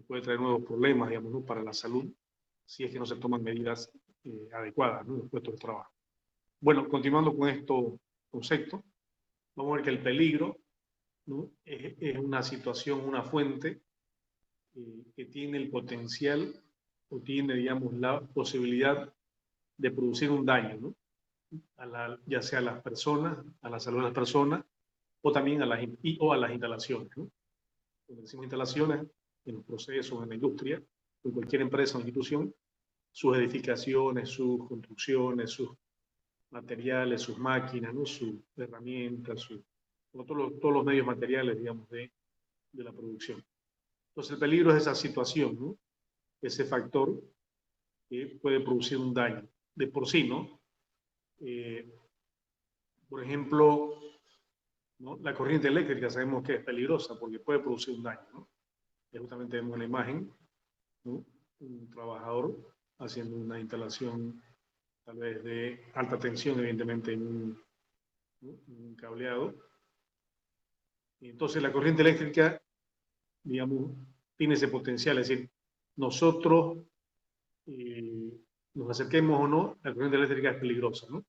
puede traer nuevos problemas, digamos, ¿no? Para la salud, si es que no se toman medidas adecuadas, ¿no? En los puestos de trabajo. Bueno, continuando con estos conceptos, vamos a ver que el peligro, ¿no? Es una situación, una fuente que tiene el potencial o tiene, digamos, la posibilidad de producir un daño, ¿no? Ya sea a las personas, a la salud de las personas, o también a las instalaciones, ¿no? Cuando decimos instalaciones, en los procesos, en la industria, en cualquier empresa o institución, sus edificaciones, sus construcciones, sus materiales, sus máquinas, ¿no? Sus herramientas, todos los medios materiales, digamos, de la producción. Entonces, el peligro es esa situación, ¿no? Ese factor que puede producir un daño de por sí, ¿no? Por ejemplo, ¿no? La corriente eléctrica sabemos que es peligrosa porque puede producir un daño, ¿no? Justamente vemos la imagen, ¿no? Un trabajador haciendo una instalación tal vez de alta tensión, evidentemente ¿no? Un cableado. Y entonces la corriente eléctrica, digamos, tiene ese potencial, es decir, nosotros nos acerquemos o no, la corriente eléctrica es peligrosa, ¿no?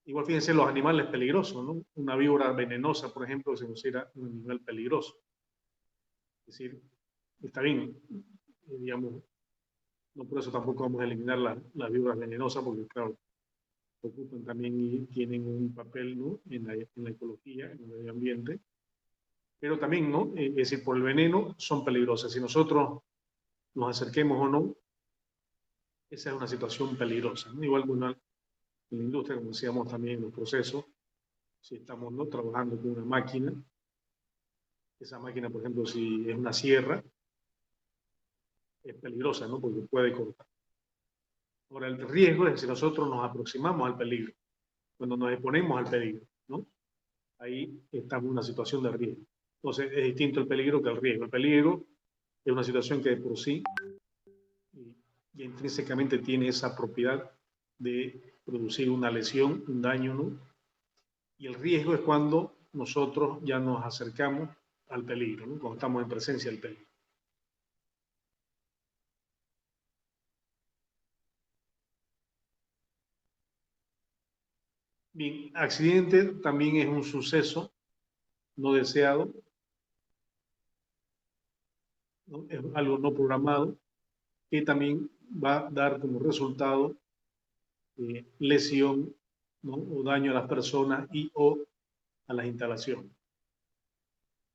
Igual fíjense los animales peligrosos, ¿no? Una víbora venenosa, por ejemplo, se considera un animal peligroso. Es decir, está bien, digamos, no por eso tampoco vamos a eliminar las víboras venenosas, porque claro, ocupan también y tienen un papel, ¿no? En la ecología, en el medio ambiente, pero también, ¿no? Es decir, por el veneno son peligrosas. Si nosotros nos acerquemos o no, esa es una situación peligrosa, ¿no? Igual que en la industria, como decíamos también en los procesos, si estamos, ¿no? Trabajando con una máquina, esa máquina, por ejemplo, si es una sierra, es peligrosa, ¿no? Porque puede cortar. Ahora, el riesgo es si nosotros nos aproximamos al peligro, cuando nos exponemos al peligro, ¿no? Ahí estamos en una situación de riesgo. Entonces, es distinto el peligro que el riesgo. El peligro es una situación que de por sí y intrínsecamente tiene esa propiedad de producir una lesión, un daño, ¿no? Y el riesgo es cuando nosotros ya nos acercamos al peligro, ¿no? Cuando estamos en presencia del peligro. Bien, accidente también es un suceso no deseado, ¿no? Es algo no programado que también va a dar como resultado lesión, ¿no? O daño a las personas y o a las instalaciones,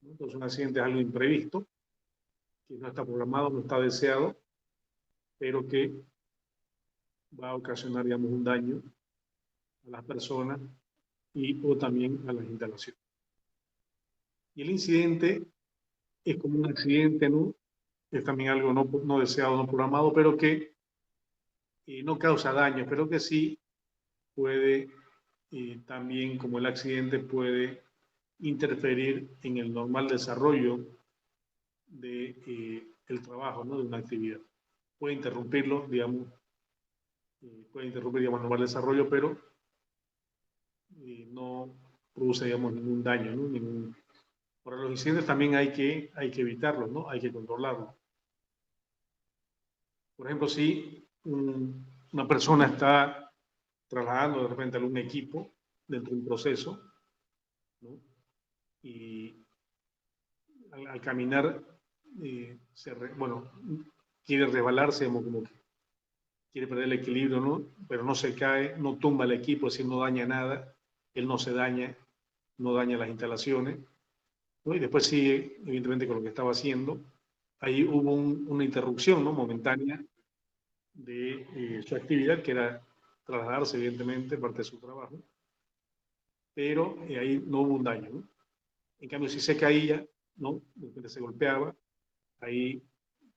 ¿no? Entonces un accidente es algo imprevisto, que no está programado, no está deseado, pero que va a ocasionar, digamos, un daño a las personas y o también a las instalaciones. Y el incidente es como un accidente, ¿no? Es también algo no deseado, no programado, pero que no causa daño, pero que sí puede también, como el accidente, puede interferir en el normal desarrollo de el trabajo, ¿no? De una actividad. Puede interrumpirlo, digamos, puede interrumpir, digamos, el normal desarrollo, pero no produce, digamos, ningún daño, ¿no? Ahora, los incidentes también hay que evitarlos, ¿no? Hay que controlarlos. Por ejemplo, si una persona está trasladando de repente a algún equipo dentro de un proceso, ¿no? Y al caminar, bueno, quiere resbalarse, como que quiere perder el equilibrio, ¿no? Pero no se cae, no tumba el equipo, es decir, no daña nada, él no se daña, no daña las instalaciones, ¿no? Y después sigue, evidentemente, con lo que estaba haciendo. Ahí hubo una interrupción, ¿no? Momentánea de su actividad, que era trasladarse, evidentemente, parte de su trabajo, pero ahí no hubo un daño, ¿no? En cambio, si se caía, ¿no? De repente se golpeaba, ahí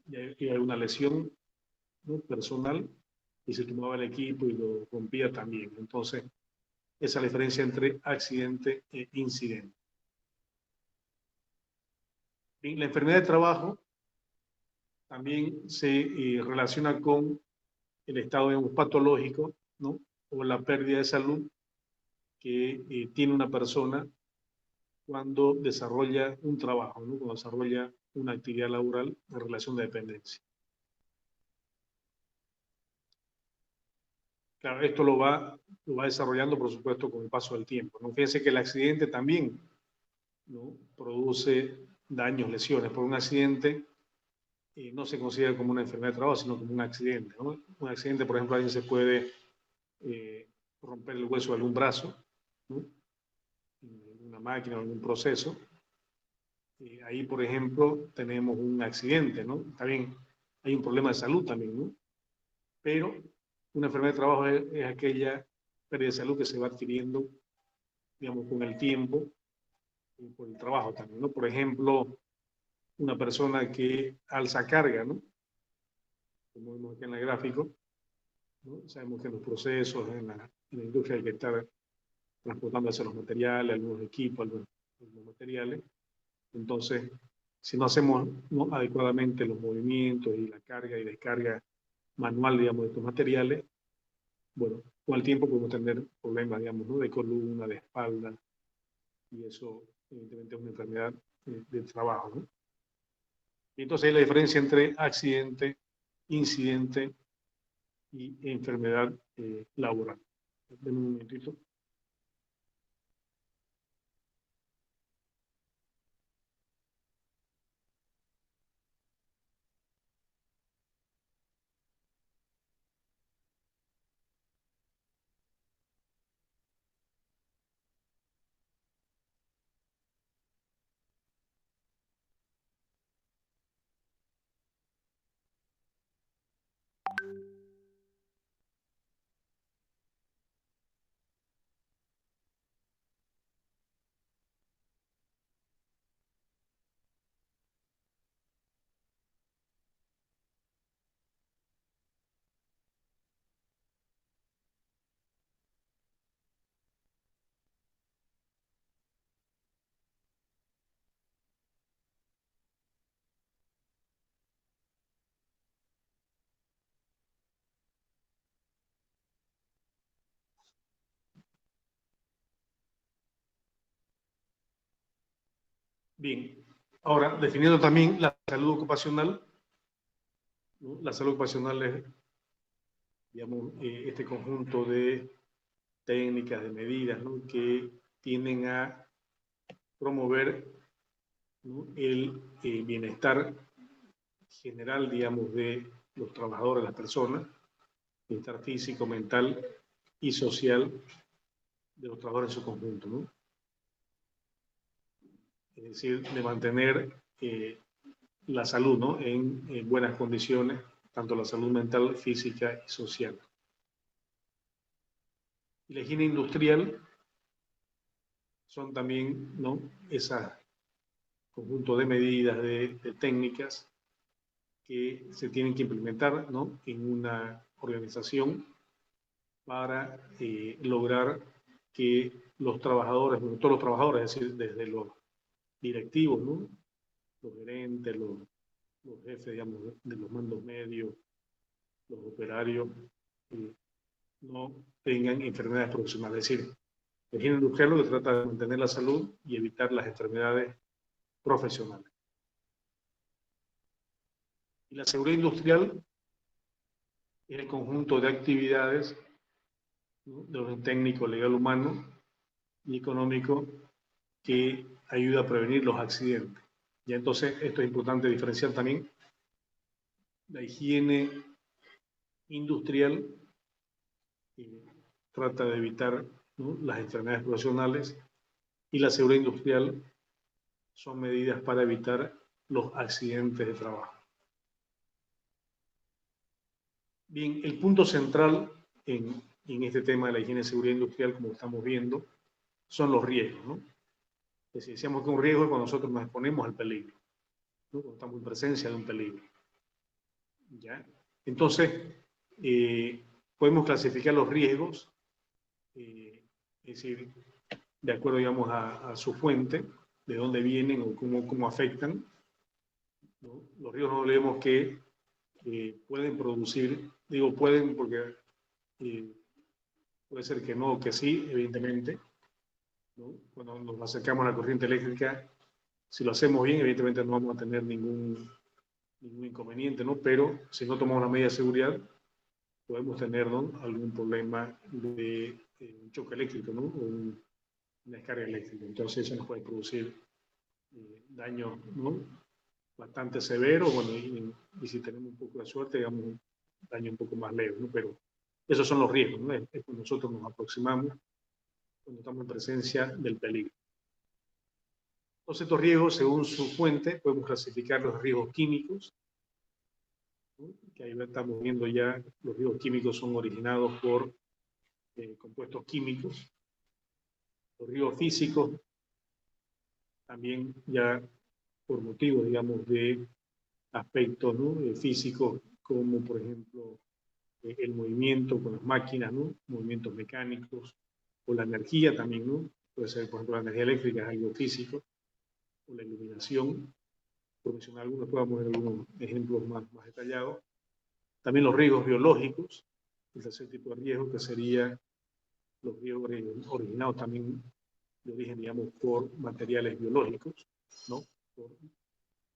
ya hay una lesión, ¿no? Personal y se tomaba el equipo y lo rompía también. Entonces, esa es la diferencia entre accidente e incidente. Bien, la enfermedad de trabajo también se relaciona con el estado, digamos, patológico, ¿no? O la pérdida de salud que tiene una persona cuando desarrolla un trabajo, ¿no? Cuando desarrolla una actividad laboral en relación de dependencia. Claro, esto lo va desarrollando, por supuesto, con el paso del tiempo, ¿no? Fíjense que el accidente también, ¿no?, produce daños, lesiones. Por un accidente no se considera como una enfermedad de trabajo, sino como un accidente, ¿no? Un accidente, por ejemplo, alguien se puede romper el hueso de algún brazo, ¿no?, en una máquina o en un proceso. Ahí, por ejemplo, tenemos un accidente, ¿no? También hay un problema de salud también, ¿no? Pero una enfermedad de trabajo es aquella pérdida de salud que se va adquiriendo, digamos, con el tiempo y por el trabajo también, ¿no? Por ejemplo, una persona que alza carga, ¿no?, como vemos aquí en el gráfico, ¿no? Sabemos que en los procesos, en la industria hay que estar transportando hacia los materiales, algunos equipos, algunos materiales. Entonces, si no hacemos, ¿no?, adecuadamente los movimientos y la carga y descarga manual, digamos, de estos materiales, bueno, con el tiempo podemos tener problemas, digamos, ¿no?, de columna, de espalda, y eso evidentemente es una enfermedad de trabajo, ¿no? Y entonces hay la diferencia entre accidente, incidente y enfermedad laboral. Denme un momentito. Bien, ahora definiendo también la salud ocupacional, ¿no? La salud ocupacional es, digamos, este conjunto de técnicas, de medidas, ¿no?, que tienden a promover, ¿no?, el bienestar general, digamos, de los trabajadores, las personas, bienestar físico, mental y social de los trabajadores en su conjunto, ¿no? Es decir, de mantener la salud, ¿no?, en buenas condiciones, tanto la salud mental, física y social. Y la higiene industrial son también, ¿no?, ese conjunto de medidas, de técnicas que se tienen que implementar, ¿no?, en una organización para lograr que los trabajadores, bueno, todos los trabajadores, es decir, desde los directivos, ¿no?, los gerentes, los jefes, digamos, de los mandos medios, los operarios, no tengan enfermedades profesionales. Es decir, el higiene industrial lo que trata de mantener la salud y evitar las enfermedades profesionales. Y la seguridad industrial es el conjunto de actividades, ¿no?, de orden técnico, legal, humano y económico que ayuda a prevenir los accidentes. Y entonces esto es importante diferenciar también la higiene industrial, trata de evitar, ¿no?, las enfermedades profesionales, y la seguridad industrial son medidas para evitar los accidentes de trabajo. Bien, el punto central en este tema de la higiene y seguridad industrial, como estamos viendo, son los riesgos, ¿no? Es decir, decíamos que un riesgo es cuando nosotros nos exponemos al peligro, ¿no?, cuando estamos en presencia de un peligro, ¿ya? Entonces, podemos clasificar los riesgos, es decir, de acuerdo, digamos, a su fuente, de dónde vienen o cómo afectan, ¿no? Los riesgos no olvidemos que pueden producir, digo pueden porque puede ser que no o que sí, evidentemente, ¿no? Cuando nos acercamos a la corriente eléctrica Si lo hacemos bien, evidentemente no vamos a tener ningún inconveniente, ¿no? Pero si no tomamos la medida de seguridad, podemos tener, ¿no?, algún problema de un choque eléctrico, ¿no?, o una descarga eléctrica. Entonces eso nos puede producir daño, ¿no?, bastante severo, bueno, y si tenemos un poco de suerte, digamos, un daño un poco más leve, ¿no? Pero esos son los riesgos, ¿no? Es cuando nosotros nos aproximamos, cuando estamos en presencia del peligro. Todos estos riesgos, según su fuente, podemos clasificar los riesgos químicos, ¿no?, que ahí estamos viendo ya, los riesgos químicos son originados por compuestos químicos. Los riesgos físicos, también ya por motivos, digamos, de aspectos, ¿no?, físicos, como por ejemplo el movimiento con las máquinas, ¿no?, movimientos mecánicos, o la energía también, ¿no? Puede ser, por ejemplo, la energía eléctrica es algo físico, o la iluminación profesional. Algunos podemos ver algunos ejemplos más detallados. También los riesgos biológicos, el tercer tipo de riesgo, que sería los riesgos originados también de origen, digamos, por materiales biológicos, ¿no? Por,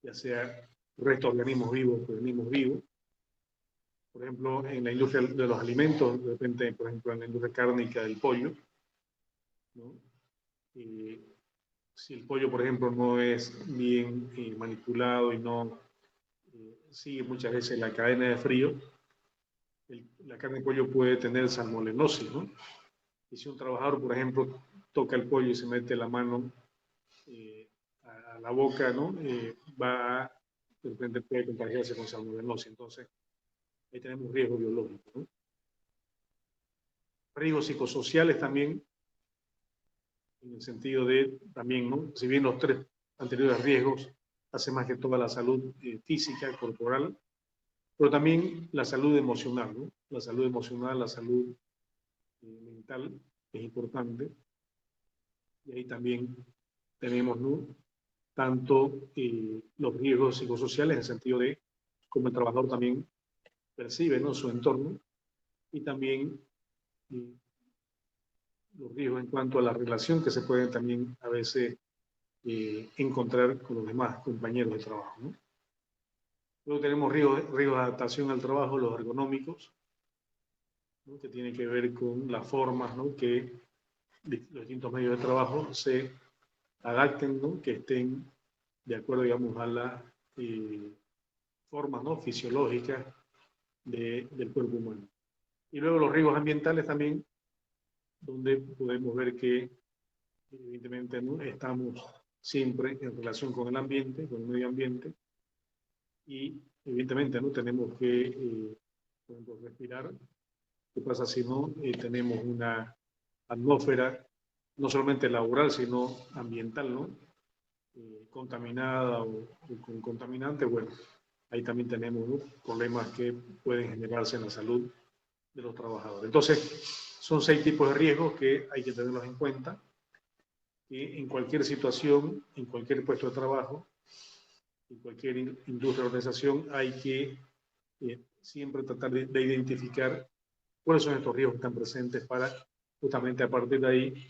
ya sea restos de organismos vivos o organismos vivos. Por ejemplo, en la industria de los alimentos, de repente, por ejemplo, en la industria cárnica del pollo, ¿no? Si el pollo, por ejemplo, no es bien manipulado y no sigue muchas veces la cadena de frío, la carne de pollo puede tener salmonellosis, ¿no? Y si un trabajador, por ejemplo, toca el pollo y se mete la mano a la boca, ¿no? De repente puede contagiarse con salmonellosis. Entonces, ahí tenemos riesgo biológico, ¿no? Riesgos psicosociales también, en el sentido de, también, ¿no?, si bien los tres anteriores riesgos hacen más que toda la salud física, corporal, pero también la salud emocional, ¿no? La salud emocional, la salud mental es importante. Y ahí también tenemos, ¿no?, tanto los riesgos psicosociales en el sentido de cómo el trabajador también percibe, ¿no?, su entorno, y también los riesgos en cuanto a la relación que se pueden también a veces encontrar con los demás compañeros de trabajo, ¿no? Luego tenemos riesgos de adaptación al trabajo, los ergonómicos, ¿no?, que tiene que ver con las formas, ¿no?, que los distintos medios de trabajo se adapten, ¿no?, que estén de acuerdo, digamos, a las formas, ¿no?, fisiológicas del cuerpo humano. Y luego los riesgos ambientales también, donde podemos ver que evidentemente, ¿no?, estamos siempre en relación con el ambiente, con el medio ambiente, y evidentemente, ¿no?, tenemos que, por ejemplo, respirar. ¿Qué pasa si no tenemos una atmósfera no solamente laboral, sino ambiental, ¿no?, contaminada o con contaminantes? Bueno, ahí también tenemos, ¿no?, problemas que pueden generarse en la salud de los trabajadores. Entonces, son 6 tipos de riesgos que hay que tenerlos en cuenta, que en cualquier situación, en cualquier puesto de trabajo, en cualquier industria o organización, hay que siempre tratar de identificar cuáles son estos riesgos que están presentes para justamente a partir de ahí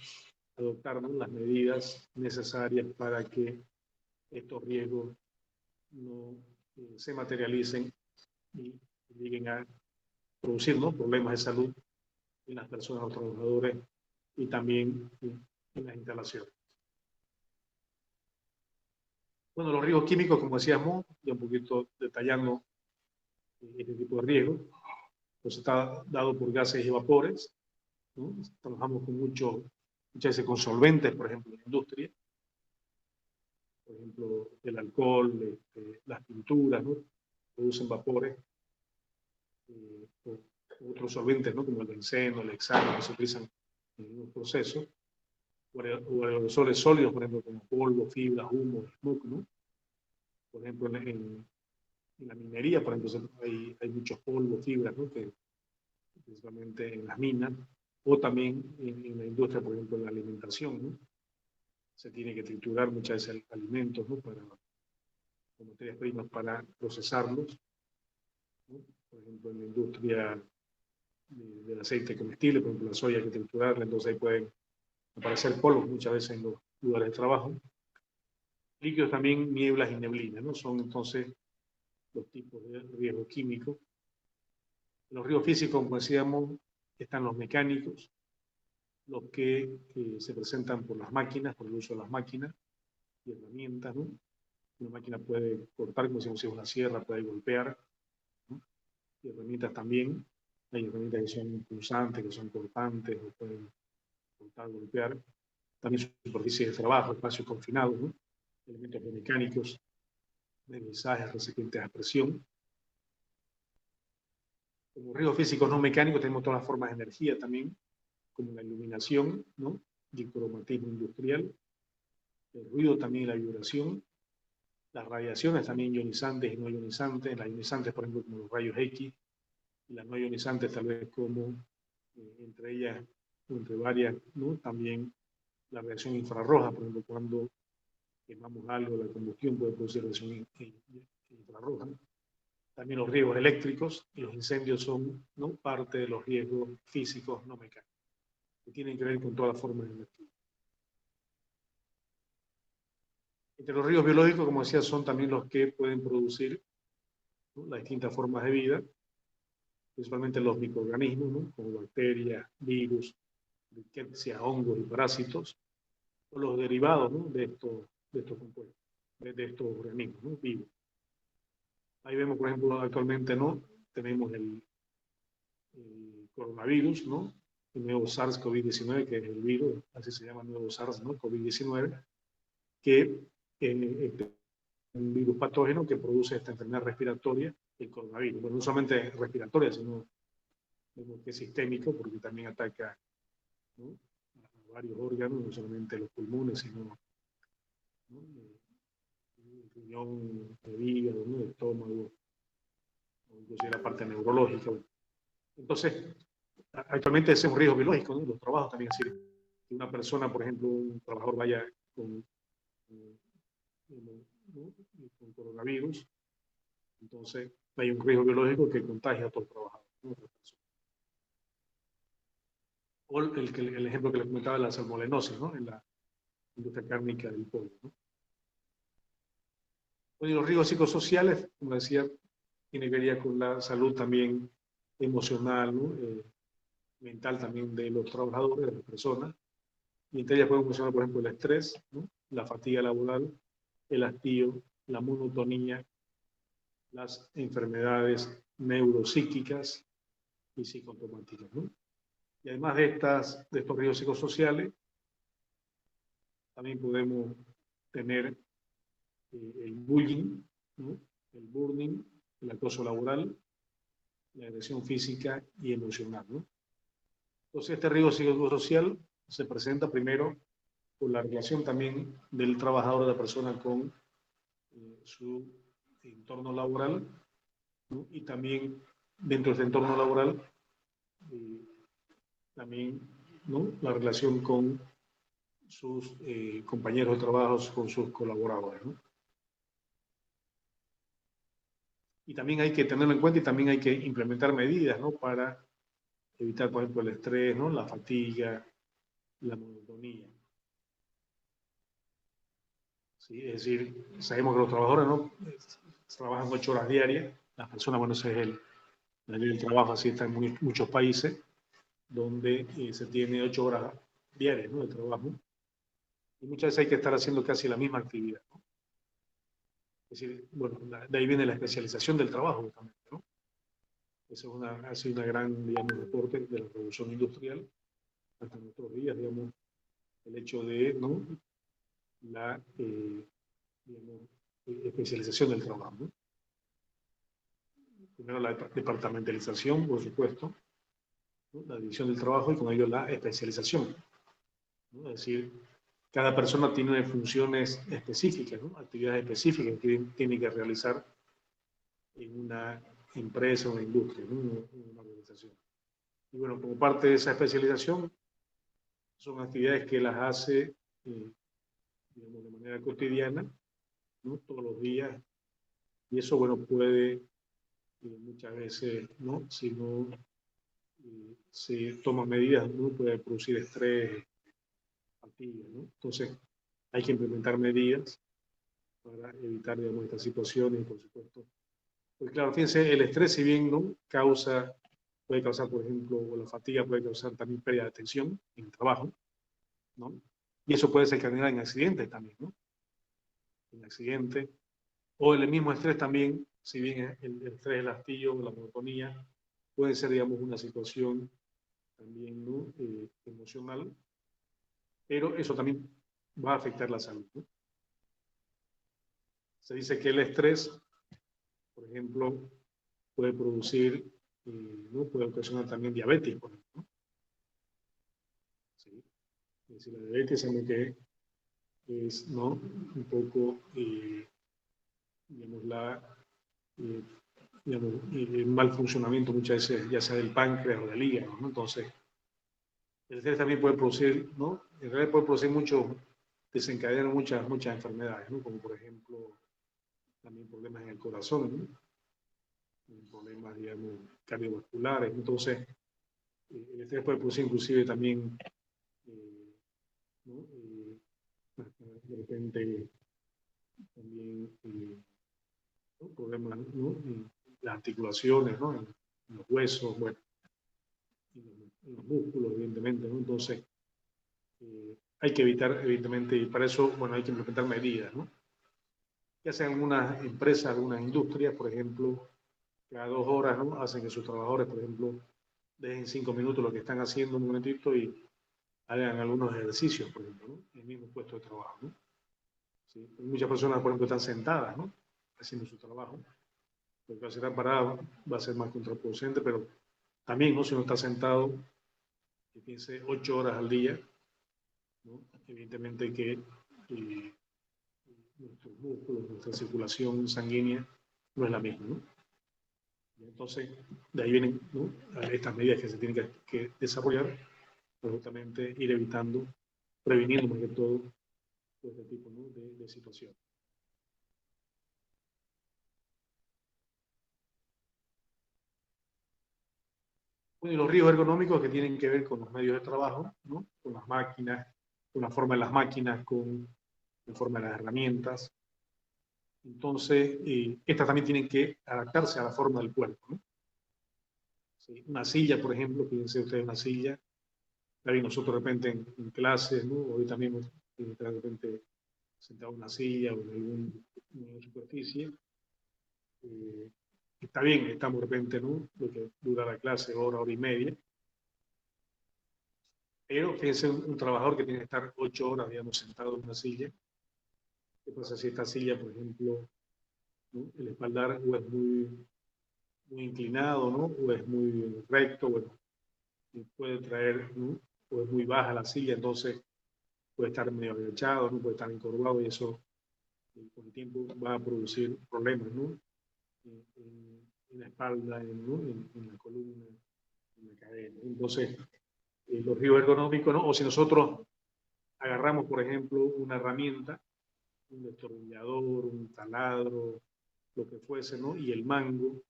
adoptar, ¿no?, las medidas necesarias para que estos riesgos no se materialicen y lleguen a producir, ¿no?, problemas de salud en las personas, los trabajadores y también en las instalaciones. Bueno, los riesgos químicos, como decíamos, ya un poquito detallando este tipo de riesgos, pues está dado por gases y vapores, ¿no? Trabajamos con muchas veces con solventes, por ejemplo, en la industria, por ejemplo, el alcohol, las pinturas, ¿no?, producen vapores, o otros solventes, ¿no?, como el benceno, el hexano, que se utilizan en un proceso, o aerosoles sólidos, por ejemplo, como polvo, fibras, humo, smoke, ¿no? Por ejemplo, en la minería, por ejemplo, hay muchos polvos, fibras, ¿no?, que principalmente en las minas, o también en la industria, por ejemplo, en la alimentación, ¿no? Se tiene que triturar muchas veces alimentos, ¿no?, con materias primas para procesarlos, ¿no? Por ejemplo, en la industria del aceite comestible, por ejemplo, la soya hay que triturarla, entonces ahí pueden aparecer polvos muchas veces en los lugares de trabajo. Líquidos también, nieblas y neblinas, ¿no? Son entonces los tipos de riesgo químico. En los riesgos físicos, como decíamos, están los mecánicos, los que se presentan por las máquinas, por el uso de las máquinas y herramientas, ¿no? Una máquina puede cortar, como si fuese una sierra, puede golpear, ¿no? Y herramientas también. Hay herramientas que son punzantes, que son cortantes, o pueden cortar, golpear. También superficies de trabajo, espacios confinados, ¿no? Elementos mecánicos, de mensajes, recipientes a presión. Como riesgos físicos no mecánicos tenemos todas las formas de energía también, como la iluminación, ¿no? Y el cromatismo industrial, el ruido también y la vibración, las radiaciones también ionizantes y no ionizantes, las ionizantes por ejemplo como los rayos X, y las no ionizantes tal vez como entre ellas, entre varias, ¿no? También la radiación infrarroja, por ejemplo cuando quemamos algo, la combustión puede producir radiación infrarroja. También los riesgos eléctricos y los incendios son, ¿no? Parte de los riesgos físicos no mecánicos, que tienen que ver con todas las formas de energía. Entre los riesgos biológicos, como decía, son también los que pueden producir, ¿no? Las distintas formas de vida, principalmente los microorganismos, ¿no? Como bacterias, virus, riqueza, hongos y parásitos, o los derivados, ¿no? de estos compuestos, de estos organismos, ¿no? Vivos. Ahí vemos, por ejemplo, actualmente no tenemos el coronavirus, ¿no? El nuevo SARS-CoV-19, que es el virus, así se llama el nuevo SARS, ¿no? COVID-19, que es un virus patógeno que produce esta enfermedad respiratoria, el coronavirus. Bueno, no solamente respiratoria, sino que es sistémico, porque también ataca, ¿no? A varios órganos, no solamente los pulmones, sino, ¿no? El riñón, el hígado, ¿no? El estómago, inclusive la parte neurológica. Entonces, actualmente ese es un riesgo biológico, ¿no? Los trabajos también, es decir, que una persona, por ejemplo, un trabajador vaya ¿no? con coronavirus, entonces hay un riesgo biológico que contagia a todo el trabajador, ¿no? O el ejemplo que les comentaba de la salmonellosis, ¿no? En la industria cárnica del pollo, ¿no? Bueno, y los riesgos psicosociales, como decía, tiene que ver con la salud también emocional, ¿no? Mental también de los trabajadores, de las personas. Y entre ellas podemos mencionar, por ejemplo, el estrés, ¿no? La fatiga laboral, el hastío, la monotonía, las enfermedades neuropsíquicas y psicosomáticas, ¿no? Y además de estos riesgos psicosociales, también podemos tener el bullying, ¿no? El burning, el acoso laboral, la agresión física y emocional, ¿no? Entonces, este riesgo psicosocial se presenta primero por la relación también del trabajador de la persona con su entorno laboral, ¿no? Y también dentro de este entorno laboral, eh, también, ¿no? La relación con sus compañeros de trabajo, con sus colaboradores, ¿no? Y también hay que tenerlo en cuenta y también hay que implementar medidas, ¿no? Para evitar, por ejemplo, el estrés, ¿no? La fatiga, la monotonía. ¿Sí? Es decir, sabemos que los trabajadores, ¿no? Trabajan 8 horas diarias. Las personas, bueno, ese es la ley del trabajo, así está en muchos países, donde se tiene 8 horas diarias, ¿no? De trabajo. Y muchas veces hay que estar haciendo casi la misma actividad, ¿no? Es decir, bueno, de ahí viene la especialización del trabajo, justamente, ¿no? Esa ha sido una gran, digamos, aporte de la revolución industrial hasta nuestros días, digamos, el hecho de, ¿no? La digamos, especialización del trabajo, ¿no? Primero la departamentalización, por supuesto, ¿no? La división del trabajo y con ello la especialización, ¿no? Es decir, cada persona tiene funciones específicas, ¿no? Actividades específicas que tiene que realizar en una empresa o una industria, ¿no? Una organización. Y bueno, como parte de esa especialización, son actividades que las hace, digamos, de manera cotidiana, ¿no? Todos los días. Y eso, bueno, puede muchas veces, ¿no? Si no se toman medidas, ¿no? Puede producir estrés, fatiga, ¿no? Entonces, hay que implementar medidas para evitar, digamos, estas situaciones, y por supuesto. Pues claro, fíjense, el estrés, si bien no puede causar, por ejemplo, o la fatiga puede causar también pérdida de atención en el trabajo, ¿no? Y eso puede desencadenar en accidentes también, ¿no? En accidentes. O el mismo estrés también, si bien el estrés, el hastío, la monotonía, puede ser, digamos, una situación también, ¿no? Emocional, pero eso también va a afectar la salud, ¿no? Se dice que el estrés, por ejemplo, puede producir, ¿no? Puede ocasionar también diabetes, por ejemplo, ¿no? Sí. Es decir, la diabetes es algo que es, ¿no? Un poco, digamos, eh, digamos, mal funcionamiento muchas veces, ya sea del páncreas o del hígado, ¿no? Entonces, el estrés también puede producir, ¿no? En realidad puede producir desencadenar muchas enfermedades, ¿no? Como por ejemplo, también problemas en el corazón, ¿no? Problemas, digamos, cardiovasculares. Entonces, el estrés puede producir inclusive también, ¿no? De repente, también, ¿no? Problemas, ¿no? En las articulaciones, ¿no? En los huesos, bueno, en los músculos, evidentemente, ¿no? Entonces, hay que evitar, evidentemente, y para eso, bueno, hay que implementar medidas, ¿no? Que hacen algunas empresas, algunas industrias, por ejemplo, cada 2 horas, ¿no? Hacen que sus trabajadores, por ejemplo, dejen 5 minutos lo que están haciendo un momentito y hagan algunos ejercicios, por ejemplo, ¿no? En el mismo puesto de trabajo, ¿no? ¿Sí? Muchas personas, por ejemplo, están sentadas, ¿no? Haciendo su trabajo. Porque al estar parado va a ser más contraproducente, pero también, ¿no? Si uno está sentado, que piense 8 horas al día, ¿no? Evidentemente que nuestros músculos, nuestra circulación sanguínea no es la misma, ¿no? Y entonces, de ahí vienen, ¿no? Estas medidas que se tienen que desarrollar para justamente ir evitando, previniendo más que todo este tipo, ¿no? de situaciones. Bueno, y los riesgos ergonómicos que tienen que ver con los medios de trabajo, ¿no? Con las máquinas, con la forma de las máquinas, con la forma de las herramientas. Entonces, estas también tienen que adaptarse a la forma del cuerpo, ¿no? ¿Sí? Una silla, por ejemplo, fíjense ustedes una silla, la nosotros de repente en clases, ¿no? Hoy también de repente sentado en una silla o en alguna superficie. Eh, Está bien, estamos de repente, ¿no? Lo que dura la clase, hora y media, pero fíjense un trabajador que tiene que estar 8 horas, digamos, sentado en una silla. ¿Qué pasa si esta silla, por ejemplo, ¿no? El espaldar o es muy inclinado, ¿no? O es muy recto, bueno, y puede traer, ¿no? O es muy baja la silla, entonces puede estar medio agachado, ¿no? Puede estar encorvado y eso con el tiempo va a producir problemas, ¿no? En la espalda, en la columna, en la cadera. Entonces, los riesgos ergonómicos, ¿no? O si nosotros agarramos, por ejemplo, una herramienta, un destornillador, un taladro, lo que fuese, ¿no? Y el mango,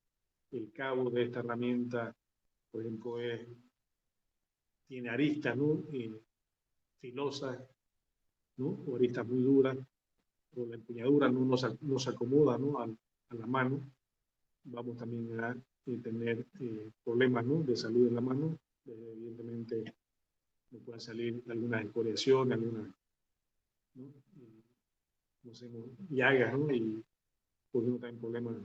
el cabo de esta herramienta, por ejemplo, tiene aristas, ¿no? Filosas, ¿no? O aristas muy duras, o la empuñadura no se acomoda, ¿no? A la mano. Vamos también a tener problemas, ¿no? De salud en la mano. Evidentemente, nos pueden salir algunas escoriaciones, algunas, ¿no? No sé, llagas, ¿no? Y podemos tener problemas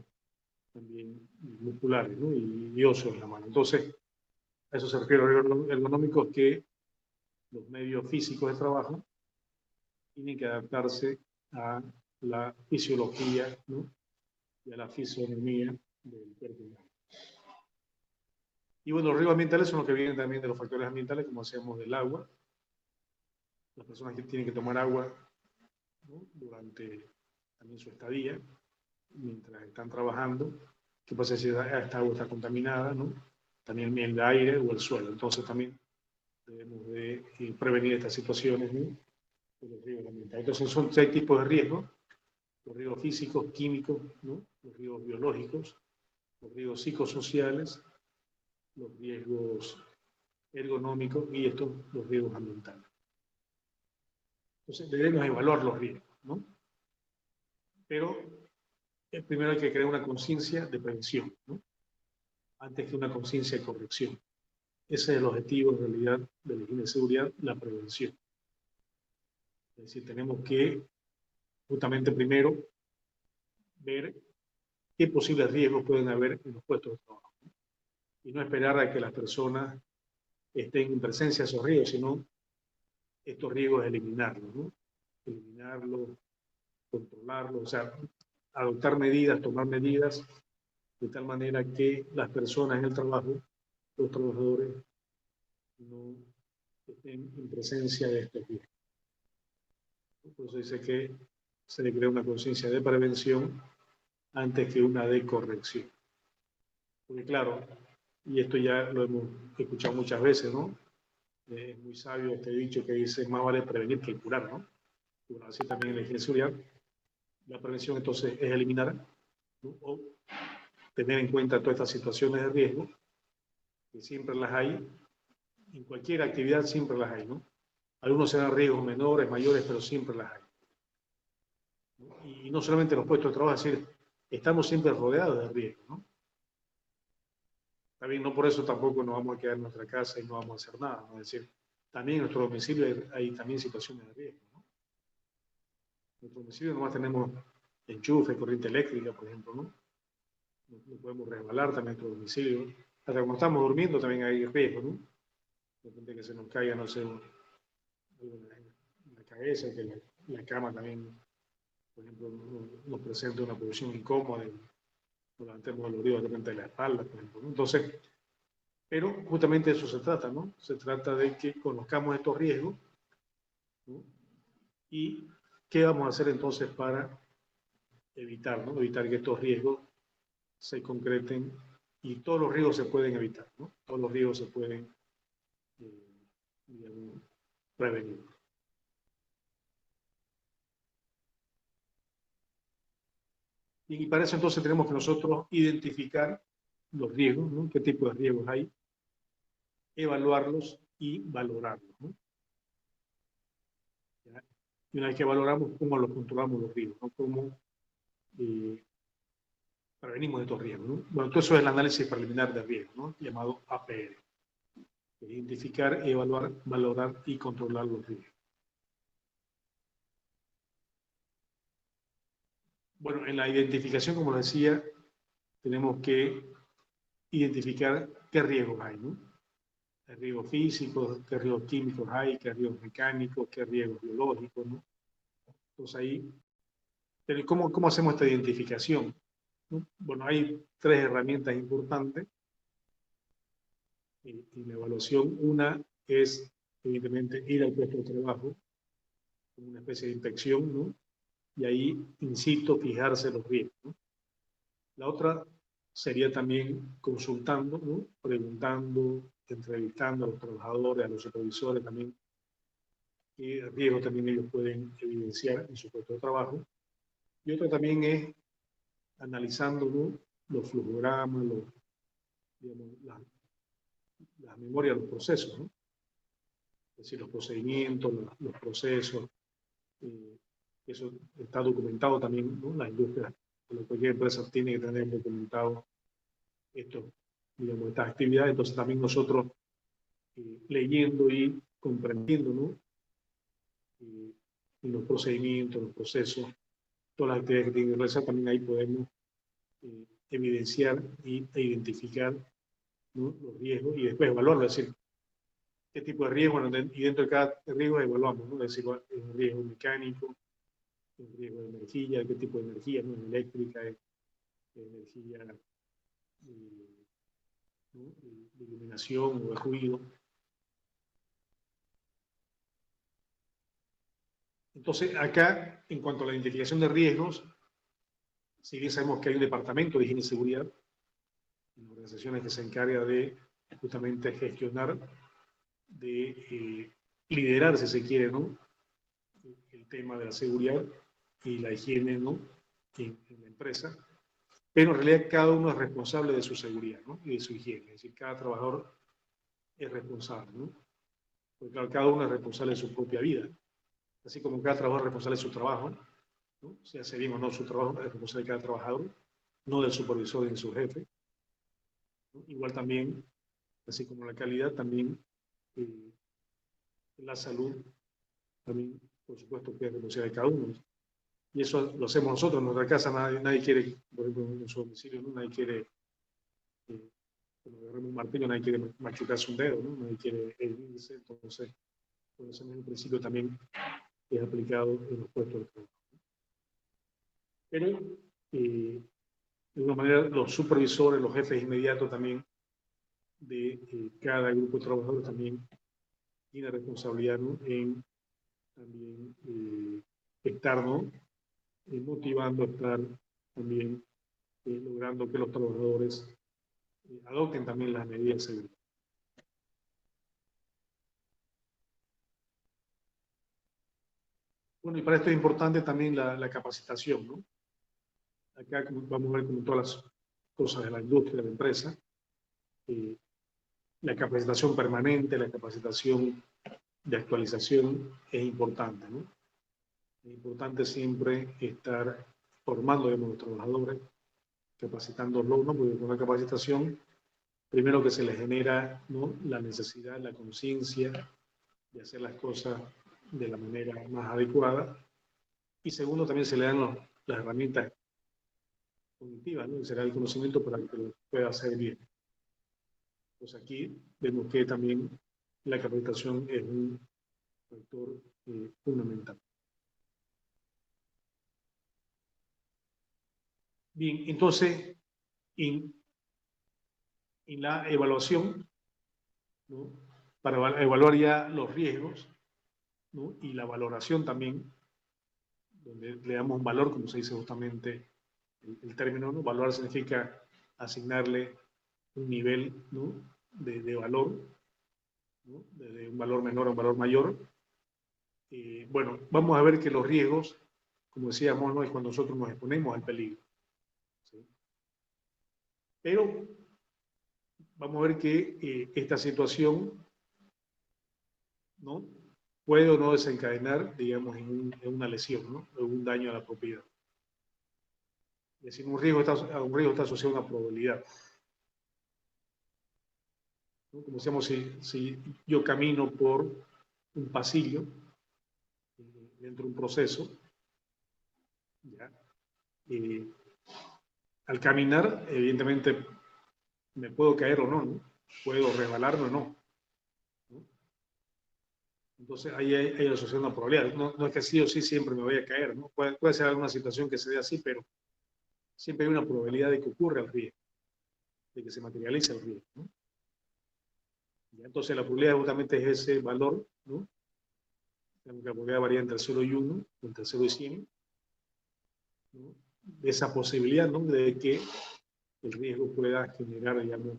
también musculares, ¿no? Y óseos en la mano. Entonces, a eso se refiere a los ergonómicos, que los medios físicos de trabajo tienen que adaptarse a la fisiología, ¿no? Y a la fisionomía del cuerpo humano. Y bueno, los riesgos ambientales son los que vienen también de los factores ambientales, como hacíamos del agua. Las personas que tienen que tomar agua, ¿no? Durante también su estadía, mientras están trabajando. ¿Qué pasa si esta agua está contaminada, ¿no? También el aire o el suelo. Entonces también debemos de prevenir estas situaciones, ¿no? De los riesgos ambientales. Entonces son 6 tipos de riesgos: los riesgos físicos, químicos, ¿no? Los riesgos biológicos, los riesgos psicosociales, los riesgos ergonómicos y los riesgos ambientales. Entonces debemos evaluar los riesgos, ¿no? Pero primero hay que crear una conciencia de prevención, ¿no? Antes que una conciencia de corrección. Ese es el objetivo en realidad de la higiene de seguridad, la prevención. Es decir, tenemos que justamente primero ver qué posibles riesgos pueden haber en los puestos de trabajo. Y no esperar a que las personas estén en presencia de esos riesgos, sino estos riesgos eliminarlos, ¿no? Eliminarlos, controlarlos, o sea, adoptar medidas, tomar medidas de tal manera que las personas en el trabajo, los trabajadores, no estén en presencia de estos riesgos. Por eso dice que se le crea una conciencia de prevención antes que una de corrección. Porque claro, y esto ya lo hemos escuchado muchas veces, ¿no? Es muy sabio este dicho que dice, más vale prevenir que curar, ¿no? Y bueno, así también en la higiene de seguridad. La prevención entonces es eliminar, ¿no? O tener en cuenta todas estas situaciones de riesgo, que siempre las hay, en cualquier actividad siempre las hay, ¿no? Algunos serán riesgos menores, mayores, pero siempre las hay. ¿No? Y no solamente en los puestos de trabajo, es decir, estamos siempre rodeados de riesgos, ¿no? También no por eso tampoco nos vamos a quedar en nuestra casa y no vamos a hacer nada, ¿no? Es decir, también en nuestro domicilio hay también situaciones de riesgo, ¿no? En nuestro domicilio nomás tenemos enchufe, corriente eléctrica, por ejemplo, ¿no? No podemos resbalar también en nuestro domicilio. Hasta cuando estamos durmiendo también hay riesgo, ¿no? De repente que se nos caiga, no sé, en la cabeza, que la cama también, por ejemplo, nos presente una posición incómoda y nos levantemos doloridos de repente de la espalda, por ejemplo, ¿no? Entonces, pero justamente de eso se trata, ¿no? Se trata de que conozcamos estos riesgos, ¿no? Y qué vamos a hacer entonces para evitar, ¿no? Evitar que estos riesgos se concreten y todos los riesgos se pueden evitar, ¿no? Todos los riesgos se pueden, digamos, prevenir. Y para eso entonces tenemos que nosotros identificar los riesgos, ¿no? Qué tipo de riesgos hay, evaluarlos y valorarlos, ¿no? ¿Ya? Y una vez que valoramos, cómo los controlamos los riesgos, ¿no? Cómo prevenimos de estos riesgos, ¿no? Bueno, todo eso es el análisis preliminar de riesgo, ¿no? Llamado APR. Identificar, evaluar, valorar y controlar los riesgos. Bueno, en la identificación, como decía, tenemos que identificar qué riesgos hay, ¿no? ¿Qué riesgos físicos, qué riesgos químicos hay, qué riesgos mecánicos, qué riesgos biológicos, ¿no? Entonces ahí, pero ¿cómo hacemos esta identificación? ¿No? Bueno, hay tres herramientas importantes en la evaluación. Una es, evidentemente, ir al puesto de trabajo, como una especie de inspección, ¿no? Y ahí, insisto, fijarse los riesgos, ¿no? La otra sería también consultando, ¿no? Preguntando, entrevistando a los trabajadores, a los supervisores también, qué riesgos también ellos pueden evidenciar en su puesto de trabajo. Y otra también es analizando, ¿no? Los flujogramas, digamos, las memorias, los procesos, ¿no? Es decir, los procedimientos, los procesos. Eh, eso está documentado también, ¿no? La industria, cualquier empresa tiene que tener documentado esto, digamos, estas actividades. Entonces también nosotros leyendo y comprendiendo, ¿no? Los procedimientos, los procesos, todas las actividades que tienen que realizar, también ahí podemos evidenciar e identificar, ¿no? Los riesgos y después evaluarlo, es decir, qué tipo de riesgo, bueno, y dentro de cada riesgo evaluamos, ¿no? Es decir, es un riesgo mecánico, es un riesgo de energía, qué tipo de energía, ¿no? Eléctrica, energía, ¿no? De iluminación o de ruido. Entonces, acá, en cuanto a la identificación de riesgos, si bien sabemos que hay un departamento de higiene y seguridad, en organizaciones que se encarga de justamente gestionar, de liderar, si se quiere, ¿no? El tema de la seguridad y la higiene, ¿no? En la empresa, pero en realidad cada uno es responsable de su seguridad, ¿no? Y de su higiene, es decir, cada trabajador es responsable, ¿no? Porque claro, cada uno es responsable de su propia vida, así como cada trabajador es responsable de su trabajo, ¿no? Si hace bien o no su trabajo, es responsabilidad de cada trabajador, no del supervisor ni su jefe, ¿no? Igual también, así como la calidad, también eh, la salud, también, por supuesto, que es responsabilidad de cada uno. Y eso lo hacemos nosotros en nuestra casa, nadie quiere, por ejemplo, en su domicilio, ¿no? Nadie quiere, como agarramos un martillo, nadie quiere machucarse un dedo, ¿no? Nadie quiere herirse, entonces, por ese mismo principio también es aplicado en los puestos de trabajo. Pero, de una manera, los supervisores, los jefes inmediatos también de cada grupo de trabajadores también tiene responsabilidad, ¿no? En también estar, ¿no? Motivando, estar también logrando que los trabajadores adopten también las medidas de seguridad. Bueno, y para esto es importante también la capacitación, ¿no? Acá vamos a ver como todas las cosas de la industria, de la empresa, eh, la capacitación permanente, la capacitación de actualización es importante, ¿no? Es importante siempre estar formando a los trabajadores, capacitándolos, ¿no? Porque con la capacitación, primero que se les genera, ¿no? La necesidad, la conciencia de hacer las cosas de la manera más adecuada, y segundo, también se le dan las herramientas cognitivas, ¿no? Y se le da el conocimiento para que lo pueda hacer bien. Pues aquí vemos que también la capacitación es un factor fundamental. Bien, entonces, en la evaluación, ¿no? Para evaluar ya los riesgos, ¿no? Y la valoración también, donde le damos un valor, como se dice justamente el término, ¿no? Valorar significa asignarle un nivel, ¿no? de valor, ¿no? De un valor menor a un valor mayor. Bueno, vamos a ver que los riesgos, como decíamos, no es cuando nosotros nos exponemos al peligro, ¿sí? Pero vamos a ver que esta situación, ¿no? Puede o no desencadenar, digamos, en una lesión, ¿no? En un daño a la propiedad. Es decir, un riesgo está asociado a una probabilidad, ¿no? Como decíamos, si yo camino por un pasillo dentro de un proceso, ¿ya? Al caminar, evidentemente, me puedo caer o no, ¿no? Puedo resbalarme o no, ¿no? Entonces, ahí hay asociación a una probabilidad. No es que sí o sí siempre me vaya a caer, ¿no? Puede ser alguna situación que se dé así, pero siempre hay una probabilidad de que ocurra el riesgo, de que se materialice el riesgo, ¿no? Y entonces, la probabilidad justamente es ese valor, ¿no? La probabilidad varía entre 0 y 1, entre 0 y 100, ¿no? De esa posibilidad, ¿no? De que el riesgo pueda generar, digamos,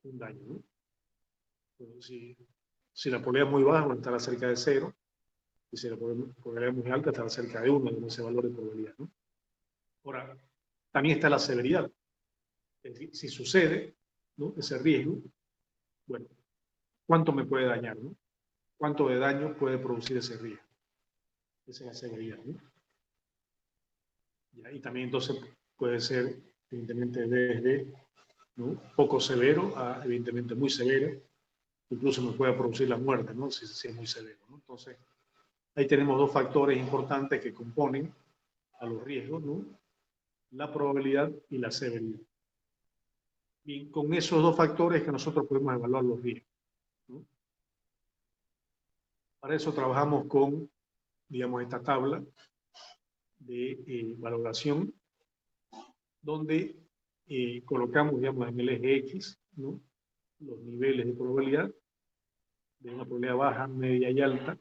un daño, ¿no? Entonces, si la probabilidad es muy baja, bueno, estará cerca de 0, y si la probabilidad es muy alta, estará cerca de 1, en ese valor de probabilidad, ¿no? Ahora, también está la severidad. Es decir, si sucede, ¿no? Ese riesgo, bueno, ¿cuánto me puede dañar, ¿no? ¿Cuánto de daño puede producir ese riesgo? Esa es la severidad, ¿no? Y también entonces puede ser, evidentemente, desde, ¿no? Poco severo a, evidentemente, muy severo. Incluso me puede producir la muerte, ¿no? Si es muy severo, ¿no? Entonces, ahí tenemos dos factores importantes que componen a los riesgos, ¿no? La probabilidad y la severidad. Bien, con esos dos factores que nosotros podemos evaluar los riesgos, ¿no? Para eso trabajamos con, digamos, esta tabla de valoración, donde colocamos, digamos, en el eje X, ¿no? Los niveles de probabilidad, de una probabilidad baja, media y alta,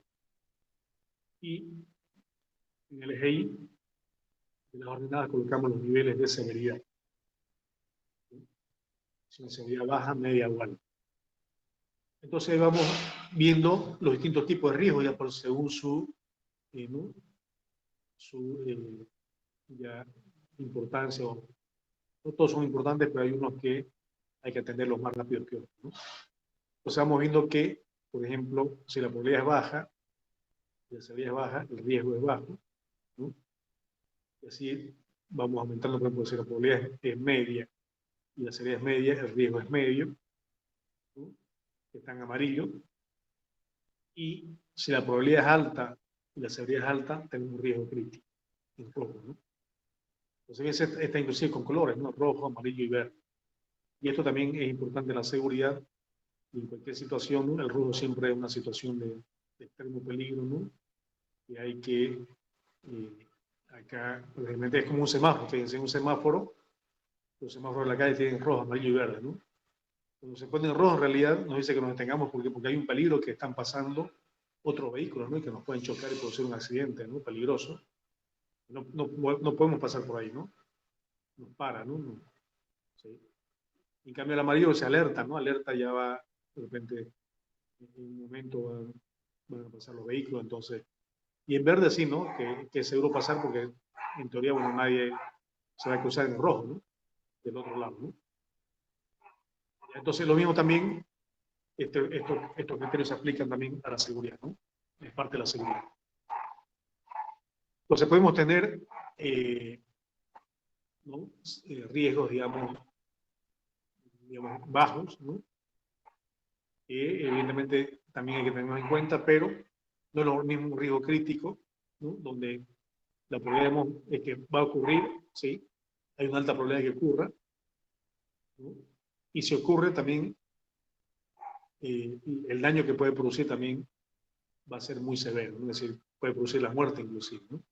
y en el eje Y, en las ordenadas, colocamos los niveles de severidad, ¿no? Si una severidad baja, media o alta. Entonces vamos viendo los distintos tipos de riesgos, ya por según su, ¿no? Su ya importancia, no todos son importantes, pero hay unos que hay que atenderlos más rápido que otros, ¿no? Entonces vamos viendo que, por ejemplo, si la probabilidad es baja, la severidad es baja, el riesgo es bajo, ¿no? Y así vamos aumentando, por ejemplo, si la probabilidad es media y la severidad es media, el riesgo es medio, ¿no? Que está en amarillo. Y si la probabilidad es alta y la severidad es alta, tenemos un riesgo crítico en rojo, ¿no? Entonces, está inclusive con colores, ¿no? Rojo, amarillo y verde. Y esto también es importante en la seguridad. Y en cualquier situación, ¿no? El rojo siempre es una situación de extremo peligro, ¿no? Y hay que, acá, realmente es como un semáforo. Fíjense, un semáforo, los semáforos de la calle tienen rojo, amarillo y verde, ¿no? Cuando se pone en rojo, en realidad nos dice que nos detengamos porque hay un peligro, que están pasando otros vehículos, ¿no? Y que nos pueden chocar y producir un accidente, ¿no? Peligroso. No podemos pasar por ahí, ¿no? Nos para, ¿no? ¿Sí? En cambio, el amarillo se alerta, ¿no? Alerta, ya va, de repente, en un momento van a pasar los vehículos, entonces. Y en verde sí, ¿no? Que es seguro pasar porque, en teoría, bueno, nadie se va a cruzar en el rojo, ¿no? Del otro lado, ¿no? Entonces, lo mismo también, estos criterios se aplican también a la seguridad, ¿no? Es parte de la seguridad. Entonces, podemos tener, ¿no? Riesgos, digamos, bajos, ¿no? Que evidentemente también hay que tenerlo en cuenta, pero no es lo mismo un riesgo crítico, ¿no? Donde la probabilidad es que va a ocurrir, ¿sí? Hay una alta probabilidad de que ocurra, ¿no? Y si ocurre también, el daño que puede producir también va a ser muy severo, ¿no? Es decir, puede producir la muerte inclusive, ¿no?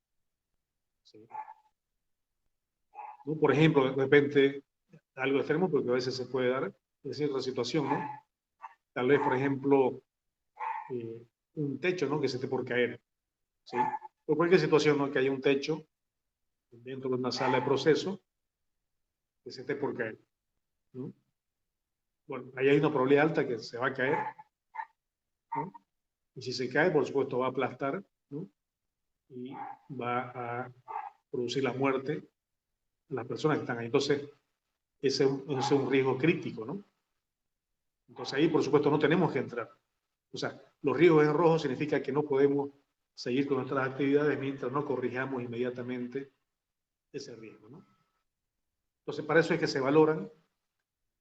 ¿Sí? ¿No? Por ejemplo, de repente, algo extremo, porque a veces se puede dar, es cierta situación, ¿no? Tal vez, por ejemplo, un techo, ¿no? Que se esté por caer, ¿sí? Por cualquier situación, ¿no? Que haya un techo dentro de una sala de proceso que se esté por caer, ¿no? Bueno, ahí hay una probabilidad alta que se va a caer, ¿no? Y si se cae, por supuesto, va a aplastar, ¿no? Y va a producir la muerte de las personas que están ahí. Entonces, ese es un riesgo crítico, ¿no? Entonces ahí, por supuesto, no tenemos que entrar. O sea, los riesgos en rojo significa que no podemos seguir con nuestras actividades mientras no corrijamos inmediatamente ese riesgo, ¿no? Entonces, para eso es que se valoran,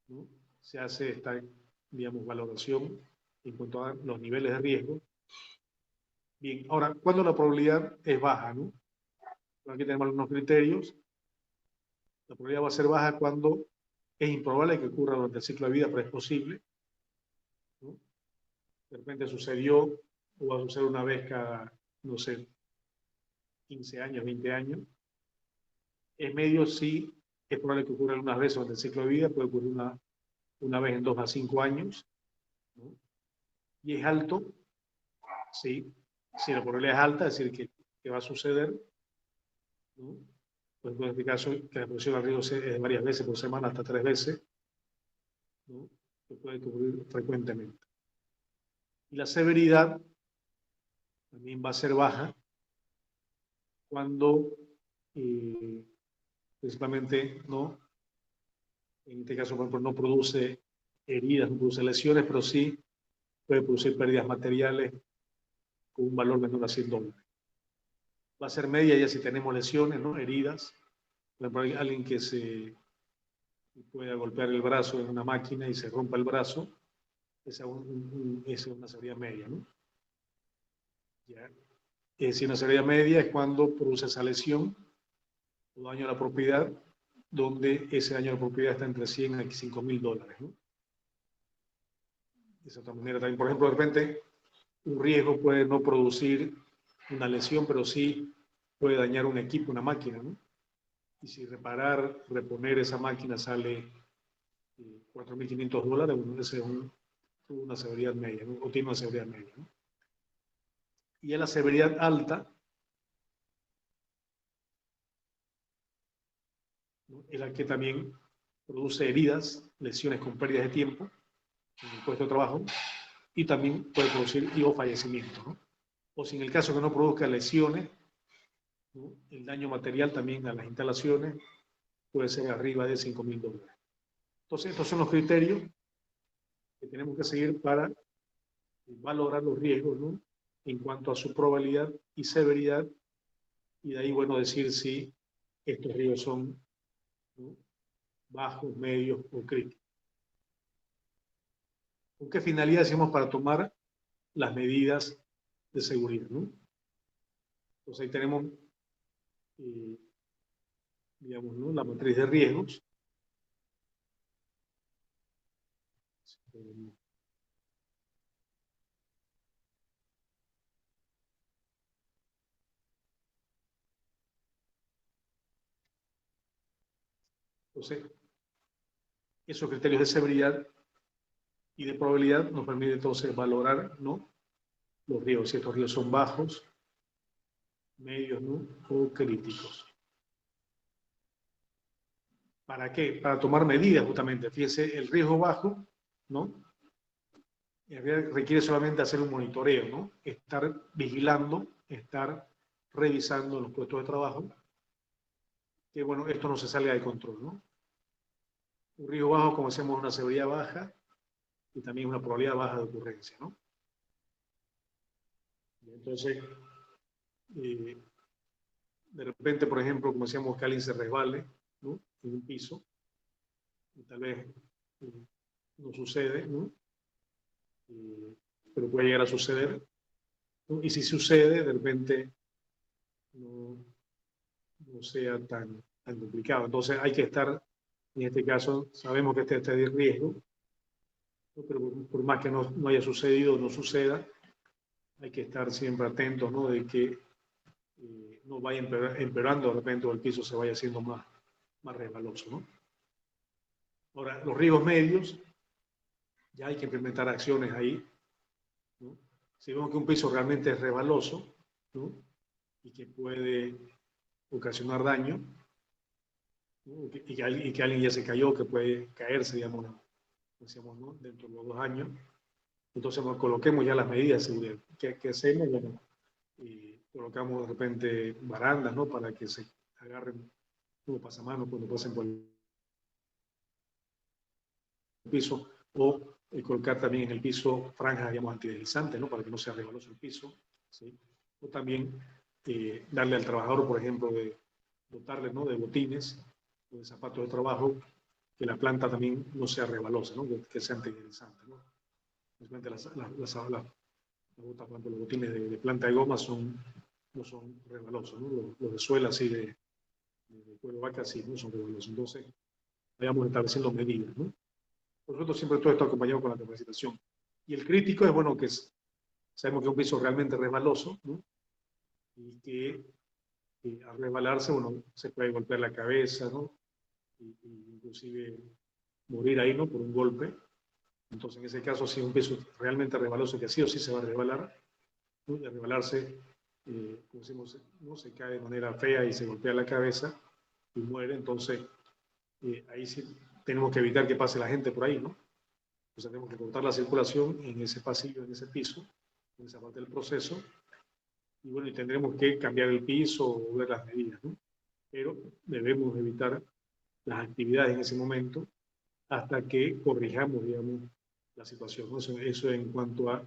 ¿no? Se hace esta, digamos, valoración en cuanto a los niveles de riesgo. Bien, ahora, ¿cuándo la probabilidad es baja, no? Aquí tenemos algunos criterios. La probabilidad va a ser baja cuando es improbable que ocurra durante el ciclo de vida, pero es posible, ¿no? De repente sucedió o va a suceder una vez cada, no sé, 15 años, 20 años. Es medio, sí, es probable que ocurra algunas veces durante el ciclo de vida, puede ocurrir una vez en 2 a 5 años, ¿no? Y es alto, sí, si la probabilidad es alta, es decir, que va a suceder, ¿no? Pues en este caso, que la exposición al riesgo es varias veces por semana, hasta 3 veces, ¿no? Que puede ocurrir frecuentemente. Y la severidad también va a ser baja cuando, principalmente, ¿no? En este caso, por ejemplo, no produce heridas, no produce lesiones, pero sí puede producir pérdidas materiales con un valor menor a $100. Va a ser media ya si tenemos lesiones, ¿no? Heridas. Por ejemplo, alguien que se pueda golpear el brazo en una máquina y se rompa el brazo, esa es una severidad media, ¿no? ¿Ya? Si una severidad media es cuando produce esa lesión o daño a la propiedad, donde ese daño a la propiedad está entre 100 a $5.000, ¿no? De esa otra manera también, por ejemplo, de repente un riesgo puede no producir una lesión, pero sí puede dañar un equipo, una máquina, ¿no? Y si reponer esa máquina sale $4.500, bueno, ese es una severidad media, ¿no? O tiene una severidad media, ¿no? Y en la severidad alta, ¿no? Es la que también produce heridas, lesiones con pérdidas de tiempo en el puesto de trabajo y también puede producir o fallecimiento, ¿no? O si en el caso que no produzca lesiones, ¿no? El daño material también a las instalaciones puede ser arriba de $5.000. Entonces, estos son los criterios que tenemos que seguir para valorar los riesgos, ¿no? En cuanto a su probabilidad y severidad, y de ahí, bueno, decir si estos riesgos son, ¿no?, bajos, medios o críticos. ¿Con qué finalidad hacemos para tomar las medidas de seguridad, ¿no? Entonces ahí tenemos, digamos, ¿no?, la matriz de riesgos. Entonces, esos criterios de severidad y de probabilidad nos permiten entonces valorar, ¿no?, los riesgos, si estos riesgos son bajos, medios, ¿no?, o críticos. ¿Para qué? Para tomar medidas, justamente. Fíjense, el riesgo bajo, ¿no?, requiere solamente hacer un monitoreo, ¿no?, estar vigilando, estar revisando los puestos de trabajo, que bueno, esto no se salga de control, ¿no? Un riesgo bajo, como decíamos, una severidad baja y también una probabilidad baja de ocurrencia, ¿no? Entonces, de repente, por ejemplo, como decíamos, que alguien se resbale, ¿no?, en un piso, y tal vez no sucede, ¿no?, pero puede llegar a suceder, ¿no? Y si sucede, de repente no, no sea tan complicado. Entonces hay que estar, en este caso, sabemos que este está de riesgo, ¿no?, pero por más que no haya sucedido o no suceda, hay que estar siempre atentos, ¿no?, de que no vaya empeorando de repente o el piso se vaya haciendo más resbaloso, ¿no? Ahora, los riesgos medios, ya hay que implementar acciones ahí, ¿no? Si vemos que un piso realmente es resbaloso, ¿no?, y que puede ocasionar daño, ¿no?, y que alguien ya se cayó, que puede caerse, digamos, decíamos, ¿no?, dentro de los 2 años, entonces nos coloquemos ya las medidas de seguridad. ¿Qué hacemos? Bueno, colocamos de repente barandas, ¿no?, para que se agarren como pasamanos cuando pasen por el piso, o colocar también en el piso franjas, digamos, antideslizantes, ¿no?, para que no sea resbaloso el piso, ¿sí? O también darle al trabajador, por ejemplo, dotarle, ¿no?, de botines o de zapatos de trabajo, que la planta también no sea resbalosa, ¿no?, que sea antideslizante, ¿no? Realmente las botas, por ejemplo, los botines de planta de goma no son resbalosos, ¿no? Los de suela, así de cuero vaca, sí, no son resbalosos. Entonces, vayamos estableciendo medidas, ¿no? Por supuesto, siempre todo esto acompañado con la capacitación. Y el crítico es, bueno, que sabemos que es un piso realmente resbaloso, ¿no?, y que al resbalarse, bueno, se puede golpear la cabeza, ¿no?, y inclusive morir ahí, ¿no?, por un golpe. Entonces, en ese caso, si es un piso realmente resbaloso, que sí o sí se va a resbalar, ¿no?, y al resbalarse, como decimos, ¿no?, se cae de manera fea y se golpea la cabeza y muere. Entonces, ahí sí tenemos que evitar que pase la gente por ahí, ¿no? Entonces tenemos que cortar la circulación en ese pasillo, en ese piso, en esa parte del proceso, y bueno, y tendremos que cambiar el piso o ver las medidas, ¿no? Pero debemos evitar las actividades en ese momento hasta que corrijamos, digamos, la situación, ¿no? Eso en cuanto a,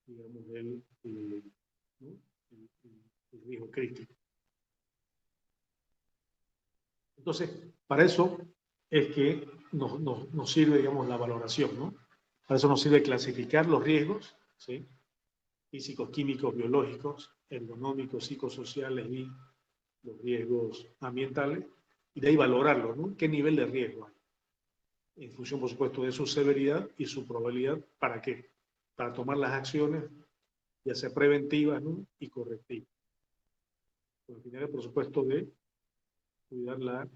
digamos, ¿no?, el riesgo crítico. Entonces, para eso es que nos sirve, digamos, la valoración, ¿no? Para eso nos sirve clasificar los riesgos, ¿sí?, físicos, químicos, biológicos, ergonómicos, psicosociales y los riesgos ambientales, y de ahí valorarlos, ¿no? ¿Qué nivel de riesgo hay? En función, por supuesto, de su severidad y su probabilidad. ¿Para qué? Para tomar las acciones, ya sea preventivas, ¿no?, y correctivas. Al final, por supuesto, de cuidar la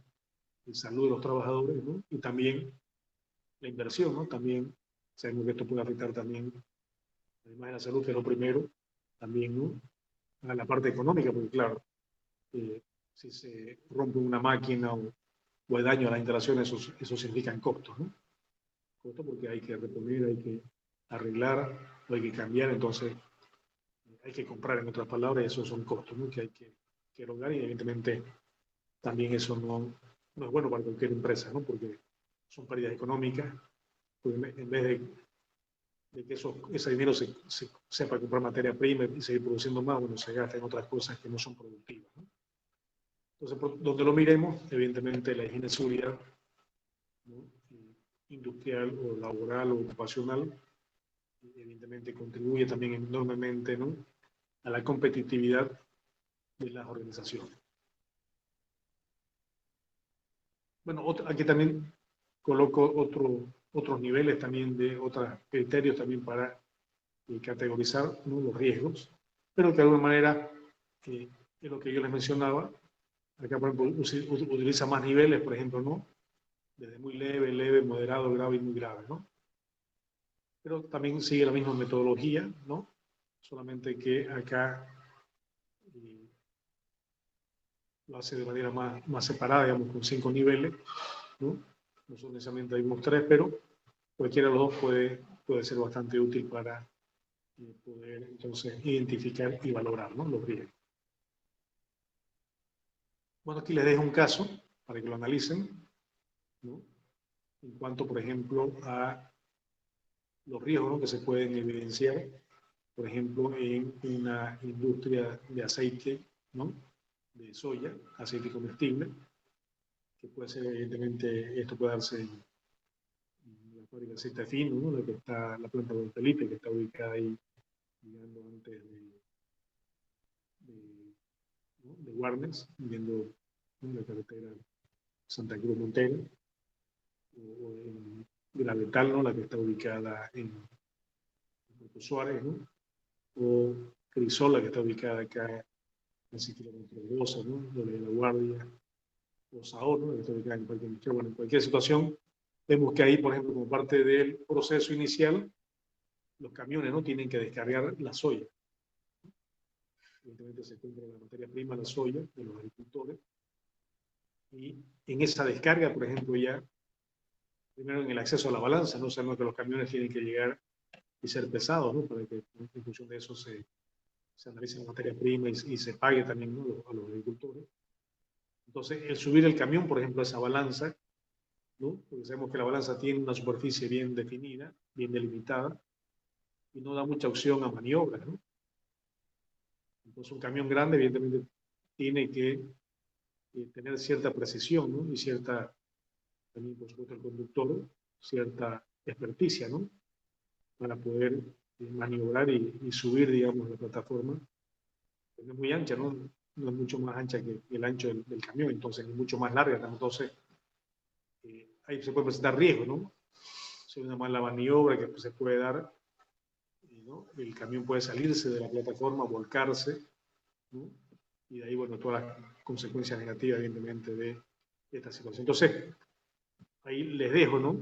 salud de los trabajadores, ¿no?, y también la inversión, ¿no? También sabemos que esto puede afectar también, además de la salud, que es lo primero, también, ¿no?, a la parte económica, porque claro, si se rompe una máquina o hay daño a las instalaciones, eso significa costos, ¿no? Costos porque hay que reponer, hay que arreglar, o hay que cambiar, entonces hay que comprar, en otras palabras, y esos son costos, ¿no?, que hay que erogar, y evidentemente también eso no es bueno para cualquier empresa, ¿no?, porque son pérdidas económicas, pues en vez de que ese dinero sea para comprar materia prima y seguir produciendo más, bueno, se gasta en otras cosas que no son productivas, ¿no? Entonces, por donde lo miremos, evidentemente la higiene de seguridad, ¿no? Industrial o laboral o ocupacional, evidentemente contribuye también enormemente, ¿no? A la competitividad de las organizaciones. Bueno, aquí también coloco otros niveles también de otros criterios también para categorizar, ¿no? Los riesgos, pero que de alguna manera, es lo que yo les mencionaba, acá por ejemplo utiliza más niveles, por ejemplo, ¿no? Desde muy leve, leve, moderado, grave y muy grave, ¿no? Pero también sigue la misma metodología, ¿no? Solamente que acá lo hace de manera más separada, digamos, con 5 niveles, ¿no? Nosotros necesariamente vimos 3, pero cualquiera de los dos puede ser bastante útil para poder entonces identificar y valorar, ¿no? Los riesgos. Bueno, aquí les dejo un caso para que lo analicen, ¿no? En cuanto, por ejemplo, a los riesgos, ¿no? Que se pueden evidenciar, por ejemplo, en una industria de aceite, ¿no? De soya, aceite comestible, que puede ser, evidentemente, esto puede darse en la fábrica de aceite fino, ¿no? La que está, la planta de Don Felipe, que está ubicada ahí, llegando antes ¿no? De Warnes, viendo, ¿no? La carretera Santa Cruz Montero, o en Gravetal, ¿no? La que está ubicada en Puerto Suárez, ¿no? O Crisol, la que está ubicada acá en 6 kilómetros de Osa, ¿no? De La Guardia, o Saor, ¿no? La que está ubicada en el Parque Michel. Bueno, en cualquier situación, vemos que ahí, por ejemplo, como parte del proceso inicial, los camiones, ¿no? Tienen que descargar la soya. Evidentemente se encuentra la materia prima, la soya, de los agricultores. Y en esa descarga, por ejemplo, ya, primero en el acceso a la balanza, ¿no? Sabemos que los camiones tienen que llegar y ser pesados, ¿no? Para que en función de eso se analice la materia prima y se pague también, ¿no? A los agricultores. Entonces, el subir el camión, por ejemplo, a esa balanza, ¿no? Porque sabemos que la balanza tiene una superficie bien definida, bien delimitada, y no da mucha opción a maniobras, ¿no? Entonces, un camión grande, evidentemente, tiene que tener cierta precisión, ¿no? Y cierta, también, por supuesto, el conductor, cierta experticia, ¿no? Para poder maniobrar y subir, digamos, la plataforma. No es muy ancha, ¿no? No es mucho más ancha que el ancho del camión, entonces es mucho más larga. Entonces, ahí se puede presentar riesgo, ¿no? Si hay una mala maniobra que se puede dar, ¿no? El camión puede salirse de la plataforma, volcarse, ¿no? Y de ahí, bueno, todas las consecuencias negativas, evidentemente, de esta situación. Entonces, ahí les dejo, ¿no?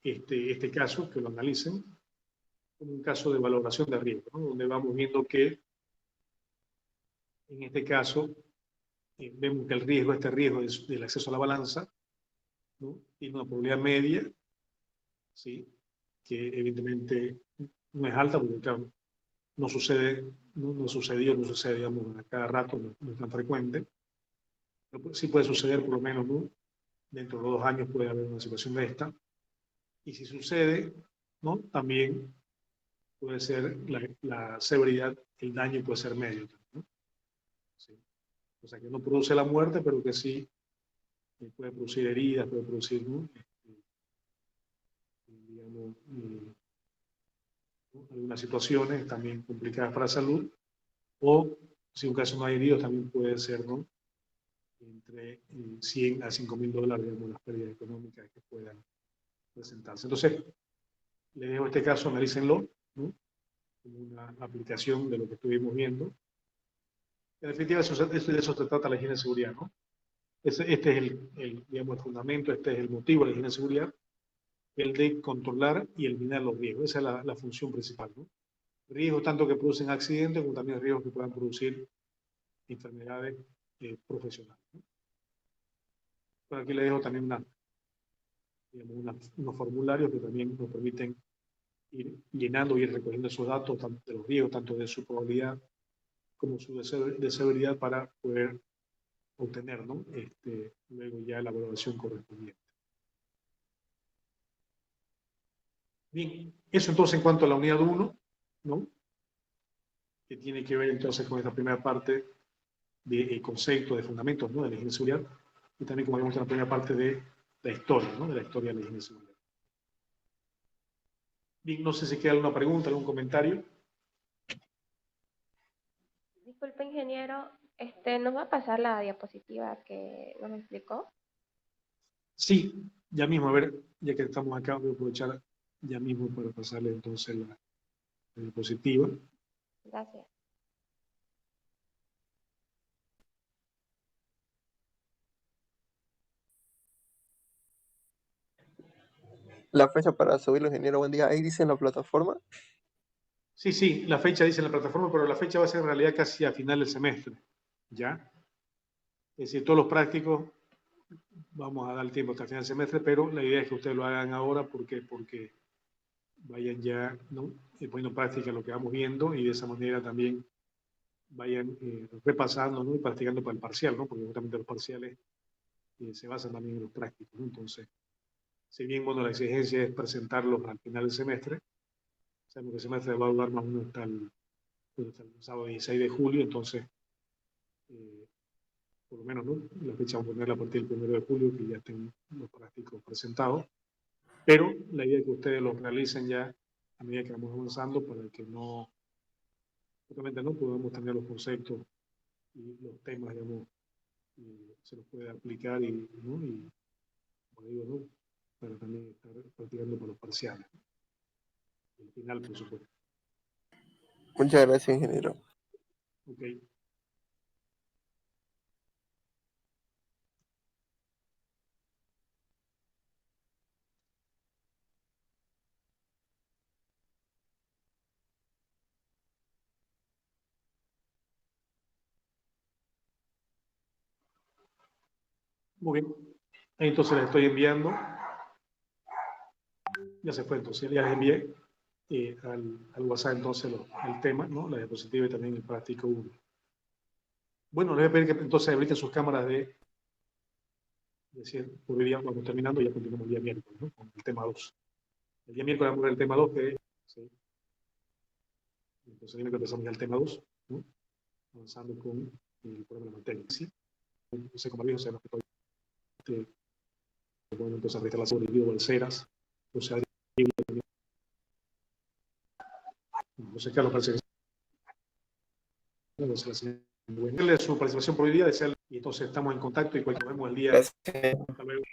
Este caso, que lo analicen, como un caso de valoración de riesgo, ¿no? Donde vamos viendo que, en este caso, vemos que el riesgo, este riesgo del acceso a la balanza, ¿no? Tiene una probabilidad media, ¿sí? Que evidentemente no es alta, porque claro, no sucede, no sucedió, no sucede, digamos, a cada rato, no es tan frecuente, pero sí puede suceder por lo menos, ¿no? Dentro de 2 años puede haber una situación de esta, y si sucede, ¿no? También puede ser la severidad, el daño puede ser medio, ¿no? Sí. O sea, que no produce la muerte, pero que sí puede producir heridas, puede producir, ¿no? Digamos, ¿no? Algunas situaciones también complicadas para la salud, o si un caso no hay heridos, también puede ser, ¿no? Entre 100 a 5.000 dólares, digamos, las pérdidas económicas que puedan presentarse. Entonces, les dejo este caso, analícenlo, ¿no? Como una aplicación de lo que estuvimos viendo. En definitiva, de eso se trata la higiene de seguridad, ¿no? Este es digamos, el fundamento, este es el motivo de la higiene de seguridad, el de controlar y eliminar los riesgos. Esa es la función principal, ¿no? Riesgos tanto que producen accidentes como también riesgos que puedan producir enfermedades profesionales, ¿no? Por aquí les dejo también digamos, unos formularios que también nos permiten ir llenando y ir recogiendo esos datos tanto de los riesgos, tanto de su probabilidad como su de severidad, para poder obtener, ¿no? Luego ya la valoración correspondiente. Bien, eso entonces en cuanto a la unidad 1, ¿no? Que tiene que ver entonces con esta primera parte de conceptos, de fundamentos, ¿no?, de la ingeniería de seguridad, y también, como habíamos en la primera parte, de la historia, ¿no?, de la historia de la ingeniería de seguridad. Bien, no sé si queda alguna pregunta, algún comentario. Disculpe, ingeniero, ¿nos va a pasar la diapositiva que nos explicó? Sí, ya mismo, a ver, ya que estamos acá, voy a aprovechar ya mismo para pasarle entonces la diapositiva. Gracias. La fecha para subirlo, ingeniero, buen día. Ahí dice en la plataforma. Sí, sí, la fecha dice en la plataforma, pero la fecha va a ser en realidad casi a final del semestre, ¿ya? Es decir, todos los prácticos vamos a dar el tiempo hasta el final del semestre, pero la idea es que ustedes lo hagan ahora porque vayan ya, ¿no?, poniendo en práctica lo que vamos viendo, y de esa manera también vayan repasando, ¿no?, y practicando para el parcial, ¿no?, porque justamente los parciales se basan también en los prácticos, ¿no? Entonces, si bien, bueno, la exigencia es presentarlos al final del semestre, sabemos que el semestre va a durar más o menos hasta el sábado 16 de julio, entonces, por lo menos, ¿no?, la fecha vamos a ponerla a partir del 1 de julio, que ya estén los prácticos presentados, pero la idea es que ustedes los realicen ya a medida que vamos avanzando, para que no, justamente, no podamos tener los conceptos y los temas, digamos, se los puede aplicar, ¿no?, y, como digo, ¿no?, para también estar practicando para los parciales, ¿no?, al final, por supuesto. Muchas gracias, ingeniero. Ok. Muy bien. Entonces les estoy enviando. Ya se fue, entonces ya les envié al WhatsApp entonces el tema, ¿no?, la diapositiva, y también el práctico 1. Bueno, les voy a pedir que entonces habiliten sus cámaras de por hoy día vamos terminando, y ya continuamos el día miércoles, ¿no?, con el tema 2. El día miércoles vamos a ver el tema 2, que ¿sí? Entonces, que empezamos ya el tema 2, ¿no?, avanzando con el programa de la materia, ¿sí? No sé cómo dijo, sabemos que estoy bueno, entonces a la sobrevivido balseras, o sea, no sé qué lo parece que su participación por hoy día, y entonces estamos en contacto, y cuando nos vemos el día. Gracias. Hasta luego.